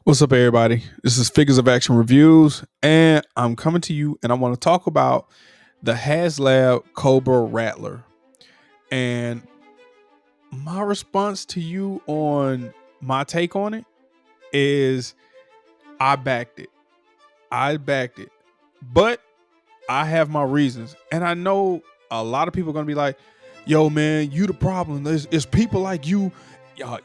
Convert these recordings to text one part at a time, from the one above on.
What's up, everybody? This is Figures of Action Reviews, and I'm coming to you, and I want to talk about the Haslab Rattler. And my response to you on my take on it is I backed it. I backed it. But I have my reasons. And I know a lot of people are going to be like, yo, man, you the problem. It's people like you.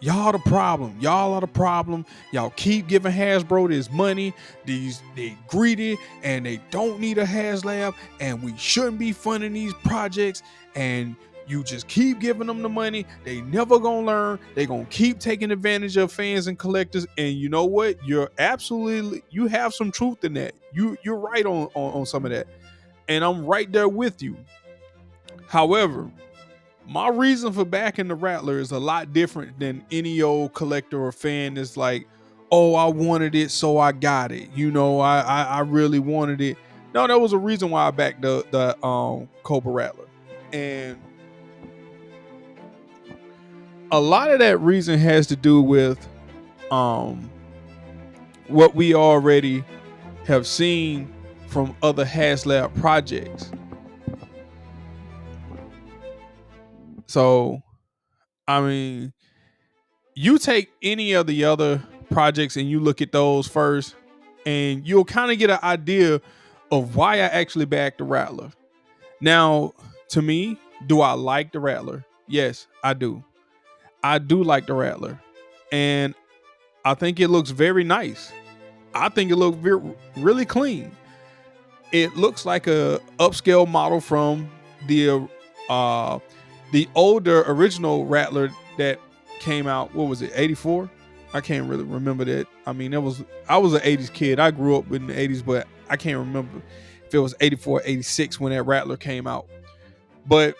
Y'all the problem. Y'all are the problem. Y'all keep giving Hasbro this money. They greedy and they don't need a Haslab, and we shouldn't be funding these projects. And you just keep giving them the money. They never gonna learn. They gonna keep taking advantage of fans and collectors. And you know what? You have some truth in that. You're right on some of that, and I'm right there with you. However, my reason for backing the Rattler is a lot different than any old collector or fan that's like, oh, I wanted it, so I got it. I really wanted it. No, there was a reason why I backed the Cobra Rattler. And a lot of that reason has to do with what we already have seen from other Haslab projects. So, I mean, you take any of the other projects and you look at those first, and you'll kind of get an idea of why I actually backed the Rattler. Now, to me, do I like the Rattler? Yes, I do. I do like the Rattler, and I think it looks very nice. I think it looks really clean. It looks like a upscale model from the older original Rattler that came out. What was it, 84? I can't really remember that. I mean, I was an 80s kid. I grew up in the 80s, but I can't remember if it was 84, 86 when that Rattler came out. But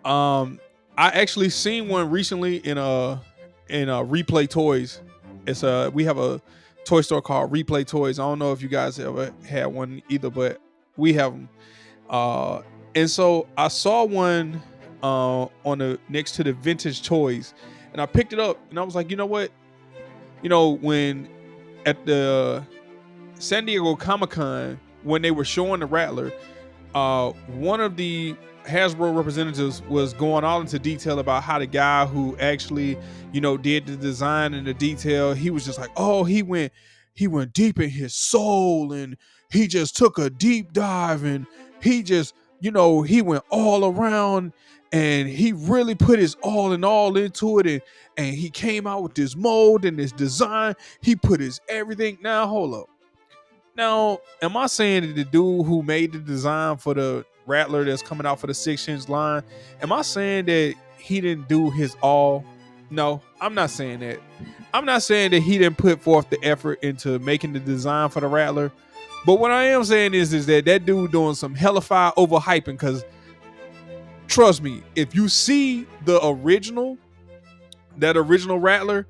I actually seen one recently in Replay Toys. We have a toy store called Replay Toys. I don't know if you guys ever had one either, but we have them. And so I saw one on the next to the vintage toys, and I picked it up, and I was like, you know what? When at the San Diego Comic-Con, when they were showing the Rattler, one of the Hasbro representatives was going all into detail about how the guy who actually, did the design and the detail, he was just like, oh, he went deep in his soul, and he just took a deep dive, and he just, he went all around, and he really put his all in all into it, and he came out with this mold and this design. He put his everything. Now, hold up. Now, am I saying that the dude who made the design for the Rattler that's coming out for the 6-inch line, am I saying that he didn't do his all? No, I'm not saying that. I'm not saying that he didn't put forth the effort into making the design for the Rattler. But what I am saying is that dude doing some hellified overhyping, because trust me, if you see that original Rattler,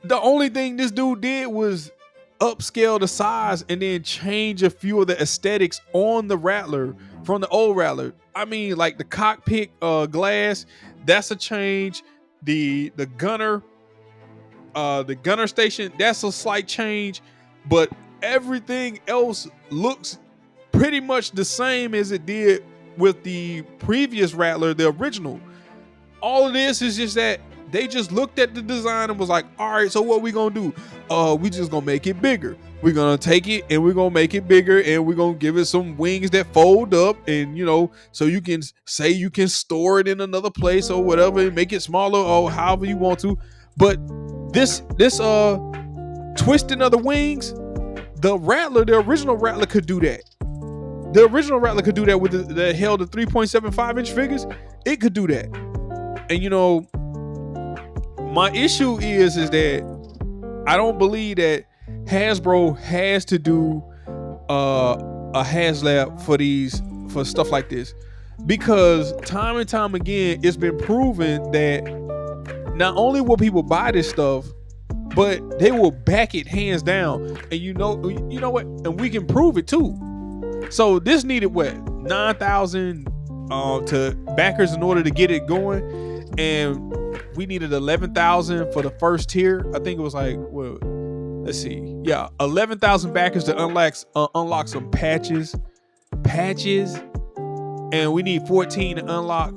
the only thing this dude did was upscale the size and then change a few of the aesthetics on the Rattler from the old Rattler. I mean, like the cockpit glass, that's a change. The gunner station, that's a slight change, but everything else looks pretty much the same as it did with the previous Rattler, the original. All of this is just that they just looked at the design and was like, all right, so what we gonna do? We just gonna make it bigger. We're gonna take it and we're gonna make it bigger, and we're gonna give it some wings that fold up, and so you can say you can store it in another place or whatever, and make it smaller or however you want to. But this twisting of the wings, the original Rattler could do that. The original Rattler could do that with the 3.75 inch figures. It could do that. And my issue is that I don't believe that Hasbro has to do a Haslab for stuff like this, because time and time again it's been proven that not only will people buy this stuff, but they will back it hands down. And you know what? And we can prove it too. So this needed what, 9,000 to backers in order to get it going, and we needed 11,000 for the first tier. I think it was like, well, let's see, yeah, 11,000 backers to unlock some patches, and we need 14 to unlock,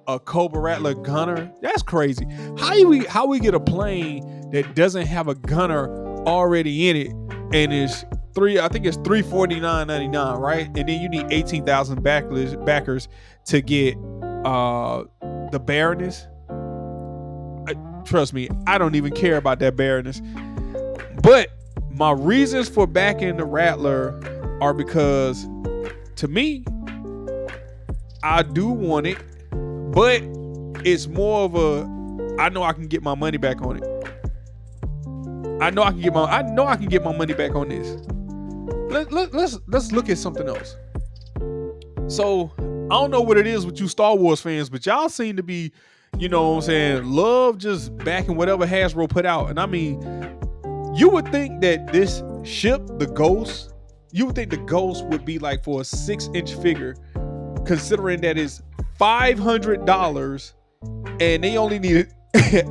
a Cobra Rattler gunner. That's crazy. How we get a plane that doesn't have a gunner already in it, and it's $349.99, right? And then you need 18,000 backers to get the Baroness. Trust me, I don't even care about that Baroness. But my reasons for backing the Rattler are because, to me, I do want it, but it's more of I know I can get my money back on it. I know I can get my money back on this. Let's look at something else. So I don't know what it is with you Star Wars fans, but y'all seem to be, love just backing whatever Hasbro put out. And I mean, you would think that this ship, the Ghost, would be like for a 6-inch figure, considering that it's $500 and they only needed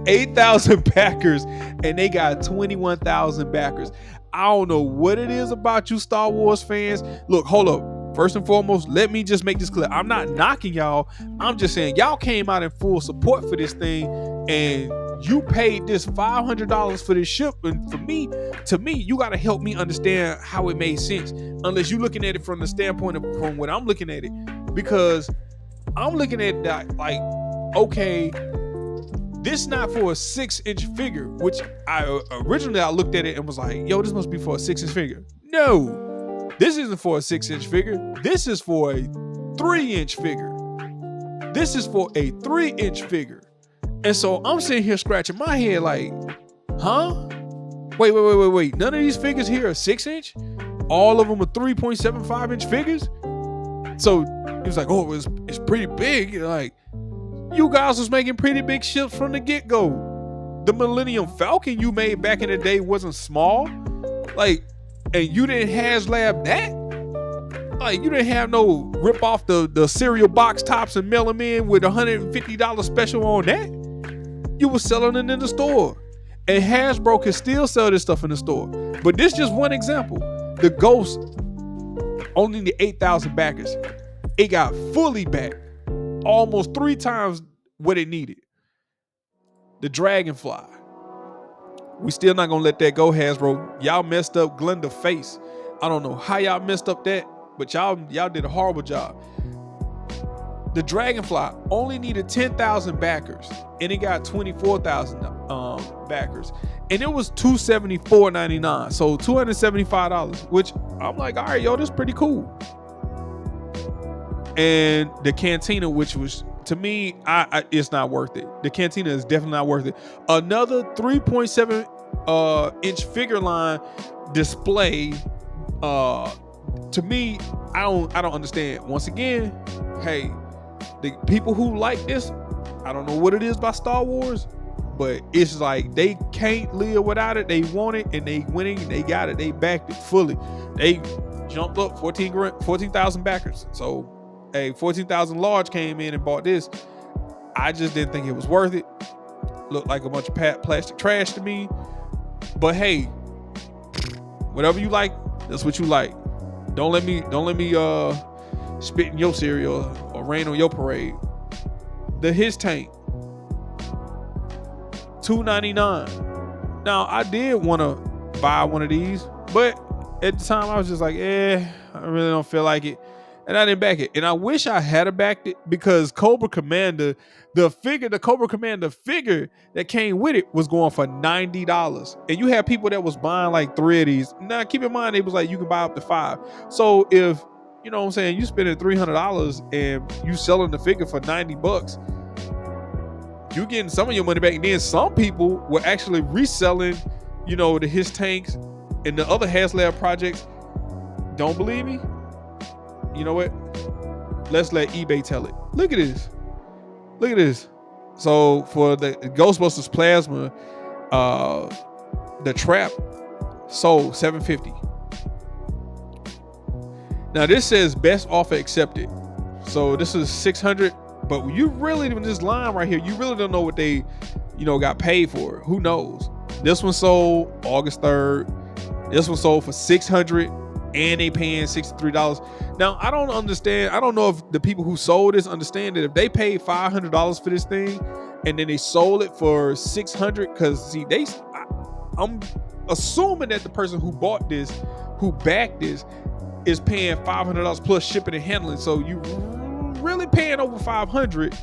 8,000 backers and they got 21,000 backers. I don't know what it is about you Star Wars fans. Look, hold up. First and foremost, let me just make this clear. I'm not knocking y'all. I'm just saying y'all came out in full support for this thing, and you paid this $500 for this ship. And to me, you got to help me understand how it made sense. Unless you're looking at it from the standpoint from what I'm looking at it, because I'm looking at that like, okay, this not for a 6-inch figure, which I originally looked at it and was like, yo, this must be for a 6-inch figure. No. This isn't for a 6-inch figure. This is for a 3-inch figure. This is for a 3-inch figure. And so I'm sitting here scratching my head like, huh? Wait. None of these figures here are 6-inch? All of them are 3.75-inch figures? So he was like, oh, it's pretty big. Like, you guys was making pretty big ships from the get-go. The Millennium Falcon you made back in the day wasn't small. Like, and you didn't Haslab that? Like, you didn't have no rip off the cereal box tops and mail them in with $150 special on that? You were selling it in the store. And Hasbro can still sell this stuff in the store. But this is just one example. The Ghost only needed 8,000 backers. It got fully backed. Almost 3 times what it needed. The Dragonfly. We still not gonna let that go, Hasbro. Y'all messed up Glinda's face. I don't know how y'all messed up that, but y'all did a horrible job. The Dragonfly only needed 10,000 backers, and it got 24,000 backers, and it was $274.99, so $275, which I'm like, all right, yo, this is pretty cool. And the Cantina, which was, to me, it's not worth it. The Cantina is definitely not worth it. Another 3.7 inch figure line display. To me, I don't understand. Once again, hey, the people who like this, I don't know what it is by Star Wars, but it's like they can't live without it. They want it, and they winning. They got it. They backed it fully. They jumped up 14,000 backers. So, hey, 14,000 large came in and bought this. I just didn't think it was worth it. Looked like a bunch of plastic trash to me. But hey, whatever you like, that's what you like. Don't let me spit in your cereal or rain on your parade. The His Tank, $299. Now, I did want to buy one of these, but at the time I was just like, I really don't feel like it. And I didn't back it. And I wish I had backed it, because Cobra Commander, the Cobra Commander figure that came with it was going for $90. And you had people that was buying like 3 of these. Now, keep in mind, it was like you can buy up to 5. So if, you know what I'm saying, you spending $300 and you selling the figure for $90, you getting some of your money back. And then some people were actually reselling, the His Tanks and the other Haslab projects. Don't believe me? You know what? Let's let eBay tell it. Look at this. So for the Ghostbusters Plasma, the Trap sold $750. Now this says best offer accepted. So this is $600 But you really, in this line right here, you really don't know what they, got paid for. Who knows? This one sold August 3rd. This one sold for $600 and they paying $63. Now, I don't understand. I don't know if the people who sold this understand that if they paid $500 for this thing and then they sold it for $600, because see, I'm assuming that the person who bought this, who backed this, is paying $500 plus shipping and handling. So you really paying over $500.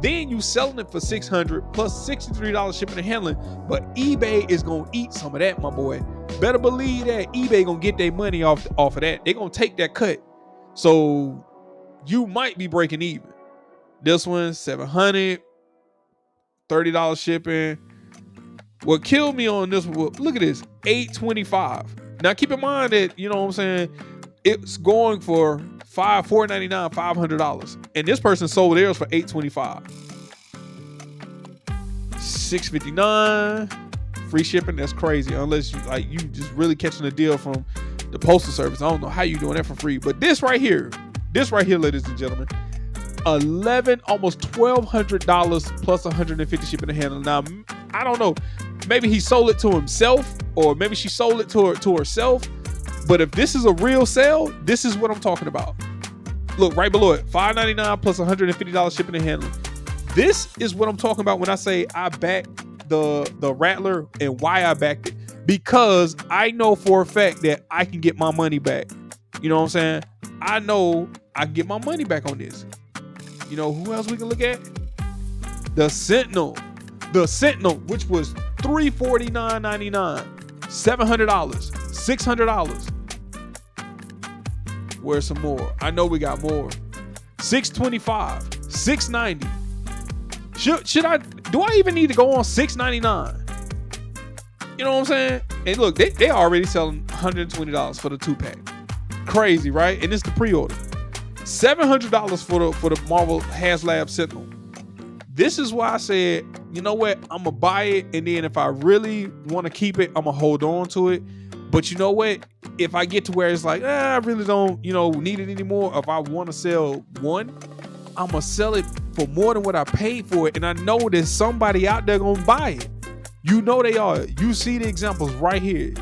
Then you selling it for $600 plus $63 shipping and handling. But eBay is gonna eat some of that, my boy. Better believe that eBay gonna get their money off of that. They're gonna take that cut. So you might be breaking even. This one, $700, $30 shipping. What killed me on this one, look at this, $825. Now keep in mind that, you know what I'm saying, it's going for $499, $500. And this person sold theirs for $825. $659. Free shipping, that's crazy. Unless you just really catching a deal from the postal service. I don't know how you doing that for free. But this right here, ladies and gentlemen, almost $1,200 plus $150 shipping and handling. Now, I don't know. Maybe he sold it to himself, or maybe she sold it to herself. But if this is a real sale, this is what I'm talking about. Look, right below it, $599 plus $150 shipping and handling. This is what I'm talking about when I say I backed the Rattler, and why I backed it. Because I know for a fact that I can get my money back. You know what I'm saying? I know I can get my money back on this. You know who else we can look at? The Sentinel. The Sentinel, which was $349.99, $700, $600. Where's some more? I know we got more. $625, $690. Should I? Do I even need to go on $699? You know what I'm saying? And look, they already selling $120 for the 2-pack. Crazy, right? And it's the pre-order. $700 for the Marvel Haslab Sentinel. This is why I said, you know what? I'm gonna buy it, and then if I really want to keep it, I'm gonna hold on to it. But you know what? If I get to where it's like, I really don't, need it anymore. If I want to sell one, I'm gonna sell it for more than what I paid for it. And I know there's somebody out there gonna buy it. You know they are. You see the examples right here.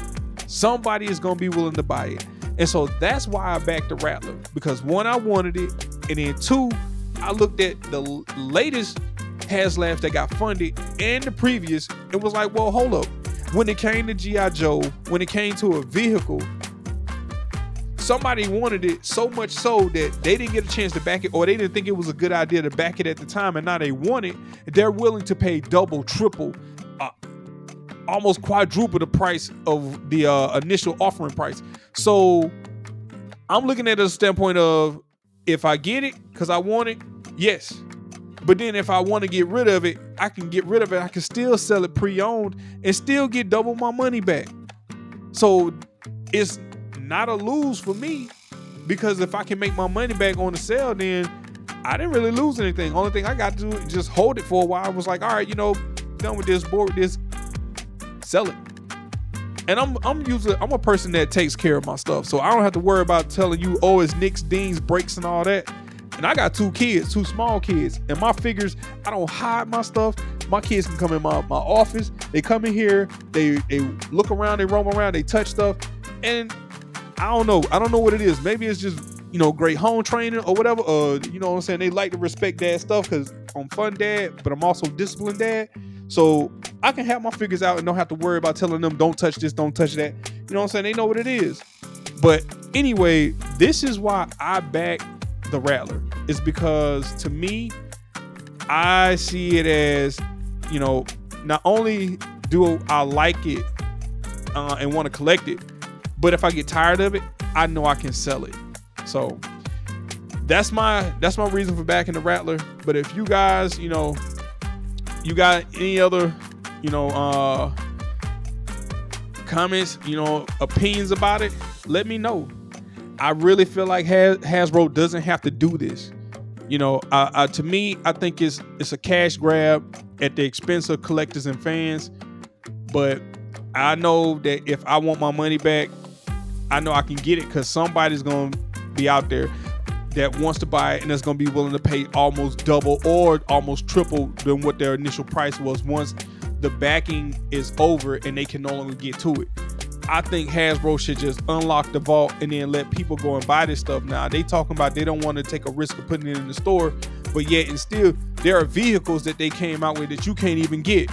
Somebody is gonna be willing to buy it. And so that's why I backed the Rattler. Because one, I wanted it. And then two, I looked at the latest Haslabs that got funded and the previous, and was like, well, hold up. When it came to G.I. Joe, when it came to a vehicle, somebody wanted it so much so that they didn't get a chance to back it, or they didn't think it was a good idea to back it at the time, and now they want it. They're willing to pay double, triple, almost quadruple the price of the initial offering price. So I'm looking at it as a standpoint of, if I get it because I want it, yes. But then if I want to get rid of it, I can get rid of it. I can still sell it pre-owned and still get double my money back. So it's not a lose for me, because if I can make my money back on the sale, then I didn't really lose anything. Only thing I got to do is just hold it for a while. I was like, all right, done with this, bored with this, sell it. And I'm a person that takes care of my stuff, so I don't have to worry about telling you, oh, it's nicks, dings, breaks, and all that. And I got two small kids, and my figures, I don't hide my stuff. My kids can come in my office. They come in here, they look around, they roam around, they touch stuff, and I don't know what it is. Maybe it's just, great home training or whatever. You know what I'm saying? They like to respect dad stuff, because I'm fun dad, but I'm also disciplined dad. So I can have my figures out and don't have to worry about telling them, don't touch this, don't touch that. You know what I'm saying? They know what it is. But anyway, this is why I back the Rattler. It's because, to me, I see it as, not only do I like it and want to collect it, but if I get tired of it, I know I can sell it. So that's my reason for backing the Rattler. But if you guys, you got any other, comments, opinions about it, let me know. I really feel like Hasbro doesn't have to do this. To me, I think it's a cash grab at the expense of collectors and fans. But I know that if I want my money back, I know I can get it, because somebody's going to be out there. that wants to buy it and that's going to be willing to pay almost double or almost triple than what their initial price was once the backing is over and they can no longer get to it. I think Hasbro should just unlock the vault and then let people go and buy this stuff. Now they talking about they don't want to take a risk of putting it in the store, but yet and still there are vehicles that they came out with that you can't even get.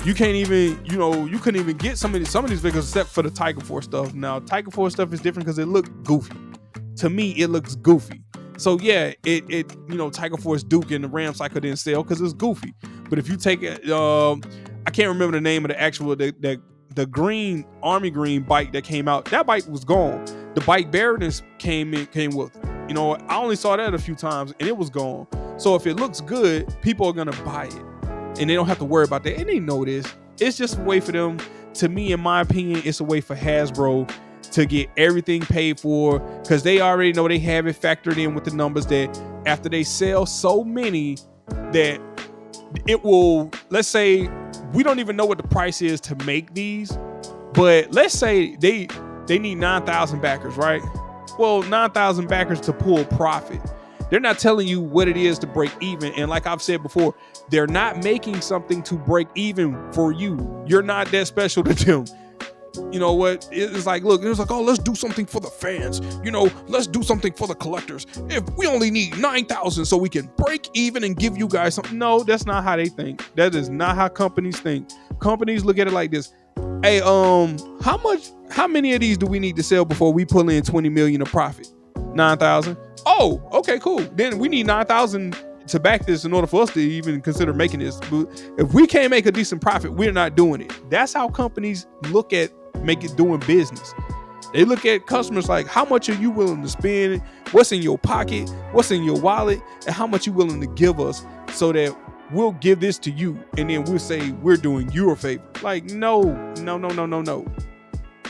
You can't even, you couldn't even get some of these vehicles except for the Tiger Force stuff. Now Tiger Force stuff is different because it looked goofy. To me, it looks goofy. So yeah, Tiger Force Duke and the Ram Cycle didn't sell because it's goofy. But if you take it, I can't remember the name of the actual the green army green bike that came out. That bike was gone. The bike Baroness came with. I only saw that a few times and it was gone. So if it looks good, people are gonna buy it, and they don't have to worry about that. And they know this. It's just a way for them. To me, in my opinion, it's a way for Hasbro to get everything paid for, because they already know they have it factored in with the numbers that after they sell so many that it will, let's say we don't even know what the price is to make these, but let's say they need 9,000 backers, right? Well, 9,000 backers to pull profit. They're not telling you what it is to break even. And like I've said before, they're not making something to break even for you. You're not that special to them. You know what? It's like, look, it was like, oh, let's do something for the fans. Let's do something for the collectors. If we only need 9,000 so we can break even and give you guys something. No, that's not how they think. That is not how companies think. Companies look at it like this. Hey, how many of these do we need to sell before we pull in 20 million of profit? 9,000. Oh, okay, cool. Then we need 9,000 to back this in order for us to even consider making this. But if we can't make a decent profit, we're not doing it. That's how companies look at doing business. They look at customers like, how much are you willing to spend? What's in your pocket? What's in your wallet? And how much you willing to give us so that we'll give this to you, and then we'll say we're doing you a favor. Like, no.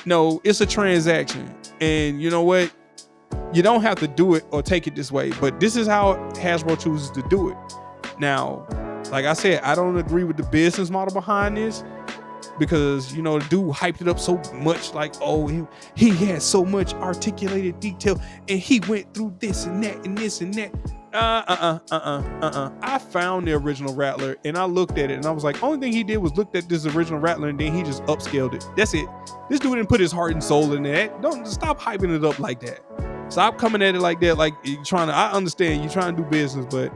No, it's a transaction. And you know what? You don't have to do it or take it this way, but this is how Hasbro chooses to do it. Now, like I said, I don't agree with the business model behind this, because the dude hyped it up so much, like, oh, he had so much articulated detail and he went through this and that and this and that. I found the original Rattler and I looked at it and I was like, only thing he did was looked at this original Rattler and then he just upscaled it. That's it. This dude didn't put his heart and soul in that. Don't stop hyping it up like that. Stop coming at it like that. Like, you're trying to, I understand you're trying to do business, but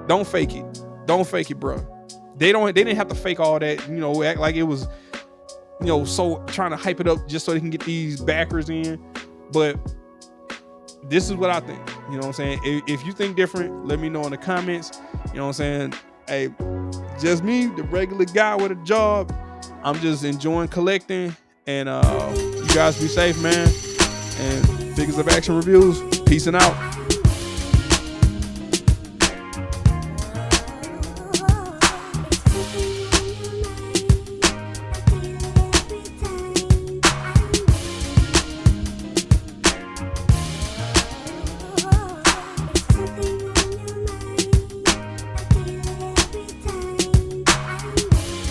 don't fake it. Don't fake it, bro. They didn't have to fake all that, act like it was, so trying to hype it up just so they can get these backers in. But this is what I think. You know what I'm saying? If you think different, let me know in the comments. You know what I'm saying? Hey, just me, the regular guy with a job. I'm just enjoying collecting. And you guys be safe, man. And Figures of Action Reviews, peace and out.